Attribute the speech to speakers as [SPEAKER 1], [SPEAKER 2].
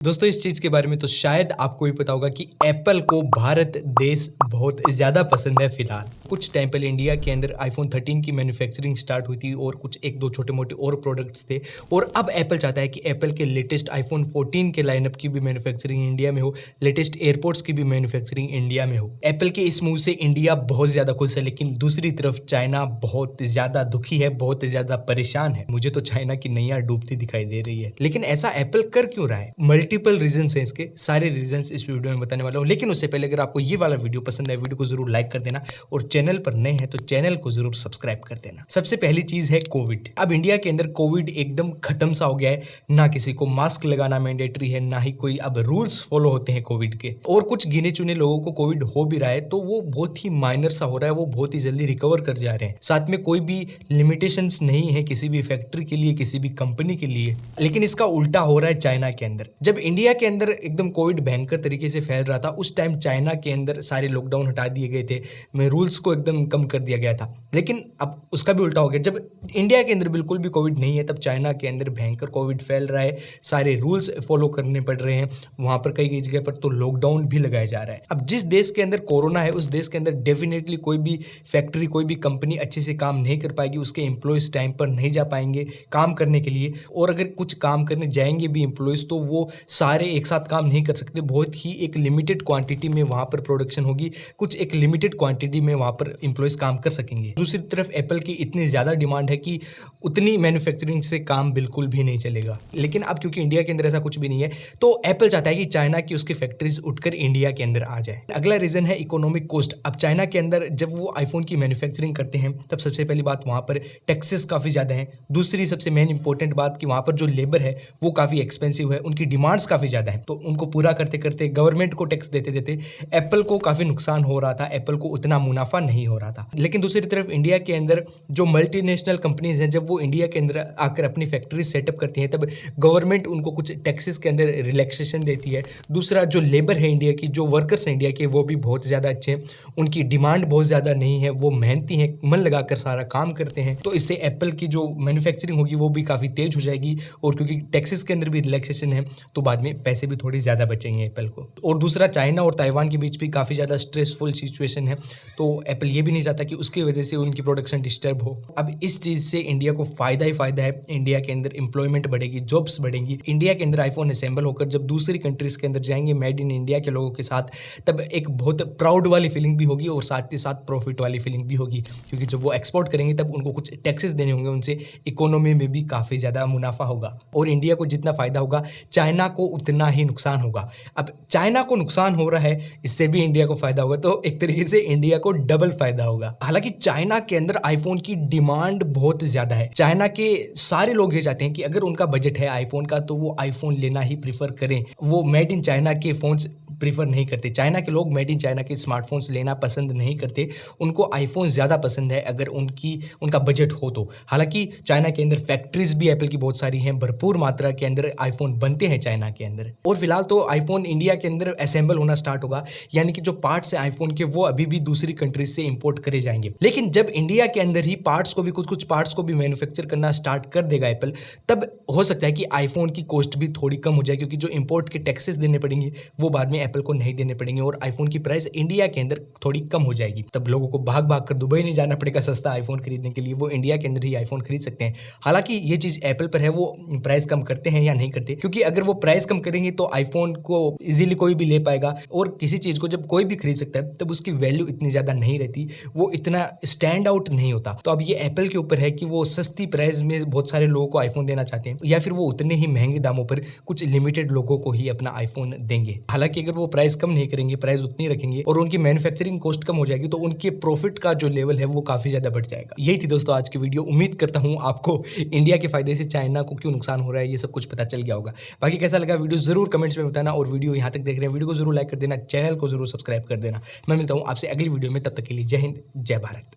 [SPEAKER 1] दोस्तों इस चीज़ के बारे में तो शायद आपको भी पता होगा कि एप्पल को भारत देश बहुत ज़्यादा पसंद है फिलहाल। कुछ टाइम पहले इंडिया के अंदर आईफोन 13 की मैन्युफैक्चरिंग स्टार्ट हुई थी और कुछ एक दो छोटे मोटे और प्रोडक्ट्स थे और अब एप्पल चाहता है कि एप्पल के लेटेस्ट आईफोन 14 के लाइनअप की भी मैन्युफैक्चरिंग इंडिया में हो, लेटेस्ट एयरपोर्ट्स की भी मैन्युफैक्चरिंग इंडिया में हो। एप्पल के इस मूव से इंडिया बहुत ज़्यादा खुश है, लेकिन दूसरी तरफ चाइना बहुत ज़्यादा दुखी है, बहुत ज़्यादा परेशान है। मुझे तो चाइना की नैया डूबती दिखाई दे रही है, लेकिन ऐसा एप्पल कर क्यों रहा है? मल्टीपल रीजंस हैं इसके, सारे रीजंस इस वीडियो में बताने वाला हूं। लेकिन उससे पहले अगर आपको ये वाला वीडियो पसंद है, वीडियो को जरूर लाइक कर देना और चैनल पर नए हैं तो चैनल को जरूर सब्सक्राइब कर देना। सबसे पहली चीज है कोविड। अब इंडिया के अंदर कोविड एकदम खत्म सा हो गया है, ना किसी को मास्क लगाना मैंडेटरी है, ना ही कोई अब रूल्स फॉलो होते हैं कोविड के। और कुछ गिने चुने लोगों को कोविड हो भी रहा है तो वो बहुत ही माइनर सा हो रहा है, वो बहुत ही जल्दी रिकवर कर जा रहे हैं। साथ में कोई भी लिमिटेशंस नहीं है किसी भी फैक्ट्री के लिए, किसी भी कंपनी के लिए। लेकिन इसका उल्टा हो रहा है चाइना के अंदर। जब इंडिया के अंदर एकदम कोविड भयंकर तरीके से फैल रहा था, उस टाइम चाइना के अंदर सारे लॉकडाउन हटा दिए गए थे, में रूल्स को एकदम कम कर दिया गया था। लेकिन अब उसका भी उल्टा हो गया। जब इंडिया के अंदर बिल्कुल भी कोविड नहीं है, तब चाइना के अंदर भयंकर कोविड फैल रहा है, सारे रूल्स फॉलो करने पड़ रहे हैं। वहां पर कई जगह पर तो लॉकडाउन भी लगाया जा रहा है। अब जिस देश के अंदर कोरोना है, उस देश के अंदर डेफिनेटली कोई भी फैक्ट्री, कोई भी कंपनी अच्छे से काम नहीं कर पाएगी, उसके एम्प्लॉयज टाइम पर नहीं जा पाएंगे काम करने के लिए। और अगर कुछ काम करने जाएंगे भी एम्प्लॉयज, तो वो सारे एक साथ काम नहीं कर सकते। बहुत ही एक लिमिटेड क्वांटिटी में वहां पर प्रोडक्शन होगी, कुछ एक लिमिटेड क्वांटिटी में वहां पर एम्प्लॉयज काम कर सकेंगे। दूसरी तरफ एप्पल की इतनी ज्यादा डिमांड है कि उतनी मैन्युफैक्चरिंग से काम बिल्कुल भी नहीं चलेगा। लेकिन अब क्योंकि इंडिया के अंदर ऐसा कुछ भी नहीं है, तो एप्पल चाहता है कि चाइना की उसकी फैक्ट्रीज उठकर इंडिया के अंदर आ जाए। अगला रीजन है इकोनॉमिक कॉस्ट। अब चाइना के अंदर जब वो आईफोन की मैन्युफैक्चरिंग करते हैं, तब सबसे पहली बात वहां पर टैक्सेस काफी ज्यादा है। दूसरी सबसे मेन इंपॉर्टेंट बात कि वहां पर जो लेबर है वो काफी एक्सपेंसिव है, उनकी डिमांड्स काफी ज्यादा है। तो उनको पूरा करते करते, गवर्नमेंट को टैक्स देते देते एप्पल को काफी नुकसान हो रहा था, एप्पल को उतना मुनाफा नहीं हो रहा था। लेकिन दूसरी तरफ इंडिया के अंदर जो मल्टीनेशनल कंपनीज हैं, जब वो इंडिया के अंदर आकर अपनी फैक्ट्री सेटअप करती हैं, तब गवर्नमेंट उनको कुछ टैक्सेस के अंदर रिलैक्सेशन देती है। दूसरा, जो लेबर है इंडिया की, जो वर्कर्स हैं इंडिया के, वो भी बहुत ज़्यादा अच्छे हैं, उनकी डिमांड बहुत ज़्यादा नहीं है, वो मेहनती हैं, मन लगाकर सारा काम करते हैं। तो इससे एप्पल की जो मैन्युफैक्चरिंग होगी वो भी काफ़ी तेज हो जाएगी। और क्योंकि टैक्सेस के अंदर भी रिलैक्सेशन है, तो बाद में पैसे भी थोड़ी ज़्यादा बचेंगे एप्पल को। और दूसरा, चाइना और ताइवान के बीच भी काफ़ी ज़्यादा स्ट्रेसफुल सिचुएशन है, तो एप्पल ये भी नहीं चाहता कि उसकी वजह से उनकी प्रोडक्शन डिस्टर्ब हो। अब इस चीज़ से इंडिया को फ़ायदा ही फ़ायदा है। इंडिया के अंदर एम्प्लॉयमेंट बढ़ेगी, जॉब्स बढ़ेंगी। इंडिया के अंदर आईफोन असेंबल होकर जब दूसरी कंट्रीज़ के अंदर जाएंगे मेड इन इंडिया के लोगों के साथ, तब एक बहुत प्राउड वाली फीलिंग भी होगी और साथ ही साथ प्रॉफिट वाली फीलिंग भी होगी। क्योंकि जब वो एक्सपोर्ट करेंगे तब उनको कुछ टैक्सेस देने होंगे, उनसे इकोनॉमी में भी काफ़ी ज़्यादा मुनाफा होगा। और इंडिया को जितना फ़ायदा होगा, चाइना को उतना ही नुकसान होगा। अब चाइना को नुकसान हो रहा है, इससे भी इंडिया को फायदा होगा, तो एक तरीके से इंडिया को डबल फायदा होगा। हालांकि चाइना के अंदर आईफोन की डिमांड बहुत ज्यादा है। चाइना के सारे लोग ये चाहते हैं कि अगर उनका बजट है आईफोन का, तो वो आईफोन लेना ही प्रीफर करें। वो मेड इन चाइना के फोन्स प्रीफर नहीं करते। चाइना के लोग मेड इन चाइना के स्मार्टफोन्स लेना पसंद नहीं करते, उनको आईफोन ज़्यादा पसंद है अगर उनका बजट हो तो। हालांकि चाइना के अंदर फैक्ट्रीज भी एप्पल की बहुत सारी हैं, भरपूर मात्रा के अंदर आईफोन बनते हैं चाइना के अंदर। और फिलहाल तो आईफोन इंडिया के अंदर असेंबल होना स्टार्ट होगा, यानी कि जो पार्ट्स हैं आईफोन के, वो अभी भी दूसरी कंट्रीज से इंपोर्ट करे जाएंगे। लेकिन जब इंडिया के अंदर ही पार्ट्स को भी, कुछ पार्ट्स को भी मैन्युफैक्चर करना स्टार्ट कर देगा एप्पल, तब हो सकता है कि आईफोन की कॉस्ट भी थोड़ी कम हो जाए, क्योंकि जो इंपोर्ट के टैक्सेस देने पड़ेंगे वो बाद में एप्पल को नहीं देने पड़ेंगे और आईफोन की प्राइस इंडिया के अंदर थोड़ी कम हो जाएगी। तब लोगों को भाग भाग कर दुबई नहीं जाना पड़ेगा सस्ता आईफोन खरीदने के लिए, वो इंडिया के अंदर ही आईफोन खरीद सकते हैं। हालांकि ये चीज एप्पल पर है, वो प्राइस कम करते हैं या नहीं करते, क्योंकि अगर वो प्राइस कम करेंगे तो आईफोन को इजीली कोई भी ले पाएगा। और किसी चीज को जब कोई भी खरीद सकता है, तब उसकी वैल्यू इतनी ज्यादा नहीं रहती, वो इतना स्टैंड आउट नहीं होता। तो अब ये एप्पल के ऊपर है कि वो सस्ती प्राइस में बहुत सारे लोगों को आईफोन देना चाहते हैं, या फिर वो उतने ही महंगे दामों पर कुछ लिमिटेड लोगों को ही अपना आईफोन देंगे। हालांकि अगर वो प्राइस कम नहीं करेंगे, प्राइस उतनी रखेंगे और उनकी मैन्युफैक्चरिंग कॉस्ट कम हो जाएगी, तो उनके प्रॉफिट का जो लेवल है वो काफी ज्यादा बढ़ जाएगा। यही थी दोस्तों आज की वीडियो। उम्मीद करता हूं आपको इंडिया के फायदे से चाइना को क्यों नुकसान हो रहा है ये सब कुछ पता चल गया होगा। बाकी कैसा लगा वीडियो जरूर कमेंट्स में बताना, और वीडियो यहां तक देख रहे हैं वीडियो को जरूर लाइक कर देना, चैनल को जरूर सब्सक्राइब कर देना। मैं मिलता हूं आपसे अगली वीडियो में, तब तक के लिए जय हिंद, जय भारत।